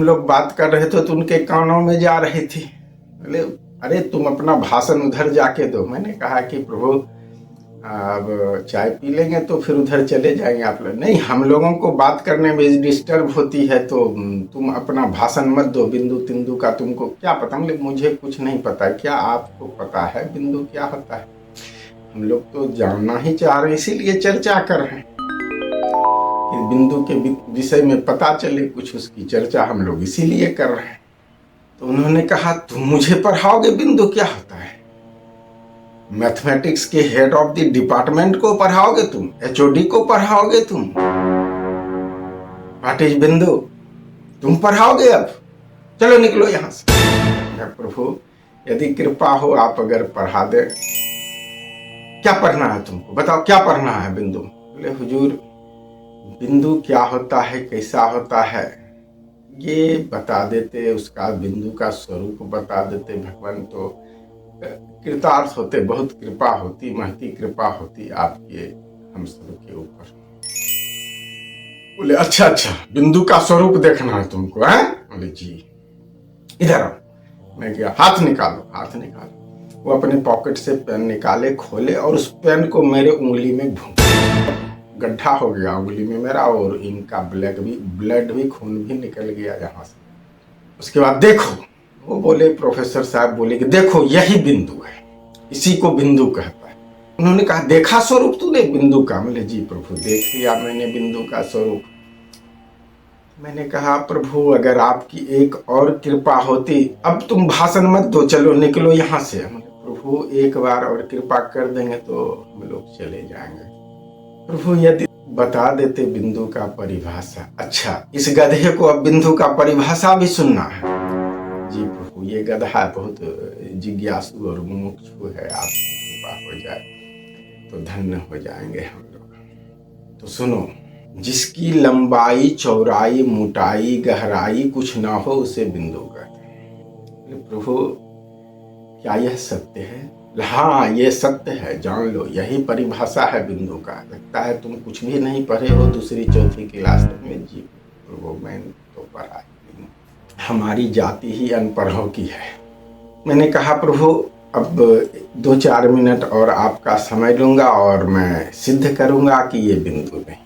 हम लोग बात कर रहे थे तो उनके कानों में जा रही थी। बोले अरे तुम अपना भाषण उधर जाके दो। मैंने कहा कि प्रभु अब चाय पी लेंगे तो फिर उधर चले जाएंगे आप लोग। नहीं, हम लोगों को बात करने में डिस्टर्ब होती है तो तुम अपना भाषण मत दो। बिंदु तिंदु का तुमको क्या पता? मुझे कुछ नहीं पता। क्या आपको पता है बिंदु क्या होता है? हम लोग तो जानना ही चाह रहे हैं, इसीलिए चर्चा कर रहे हैं कि बिंदु के विषय में पता चले कुछ, उसकी चर्चा हम लोग इसीलिए कर रहे हैं। तो उन्होंने कहा तुम मुझे पढ़ाओगे बिंदु क्या होता है? मैथमेटिक्स के हेड ऑफ द डिपार्टमेंट को पढ़ाओगे तुम? एचओडी को पढ़ाओगे तुम? व्हाट इज बिंदु? तुम पढ़ाओगे? अब चलो निकलो यहां से। प्रभु यदि कृपा हो आप अगर पढ़ा दे। क्या पढ़ना है तुमको? बताओ क्या पढ़ना है बिंदु? बोले हुजूर बिंदु क्या होता है, कैसा होता है ये बता देते, उसका बिंदु का स्वरूप बता देते भगवान तो कृतार्थ होते। बहुत कृपा होती, महती कृपा होती आपके हम सब के ऊपर। बोले अच्छा बिंदु का स्वरूप देखना है तुमको है? बोले जी। इधर आओ। मैं गया, हाथ निकालो। वो अपने पॉकेट से पेन निकाले, खोले और उस पेन को मेरे उंगली में गड्ढा हो गया उंगली में मेरा, और इनका ब्लड भी खून भी निकल गया यहाँ से। उसके बाद देखो, वो बोले प्रोफेसर साहब बोले कि देखो यही बिंदु है, इसी को बिंदु कहता है। उन्होंने कहा देखा स्वरूप तूने बिंदु का? बोले जी प्रभु देख लिया मैंने बिंदु का स्वरूप। मैंने कहा प्रभु अगर आपकी एक और कृपा होती, अब तुम भाषण मत दो, चलो निकलो यहाँ से। प्रभु एक बार और कृपा कर देंगे तो हम लोग चले जाएंगे। प्रभु यदि बता देते बिंदु का परिभाषा। अच्छा इस गधे को अब बिंदु का परिभाषा भी सुनना है? जी प्रभु ये गधा बहुत जिज्ञासु और मुमुक्षु है, आपकी कृपा हो जाए तो धन्य हो जाएंगे हम लोग। तो सुनो, जिसकी लंबाई चौड़ाई मोटाई गहराई कुछ ना हो उसे बिंदु कहते हैं। प्रभु क्या यह सत्य है? हाँ ये सत्य है, जान लो यही परिभाषा है बिंदु का। लगता है तुम कुछ भी नहीं पढ़े हो दूसरी चौथी क्लास में। जी प्रभु मैंने तो पढ़ा नहीं, हमारी जाति ही अनपढ़ों की है। मैंने कहा प्रभु अब 2-4 मिनट और आपका समय लूंगा और मैं सिद्ध करूंगा कि ये बिंदु नहीं।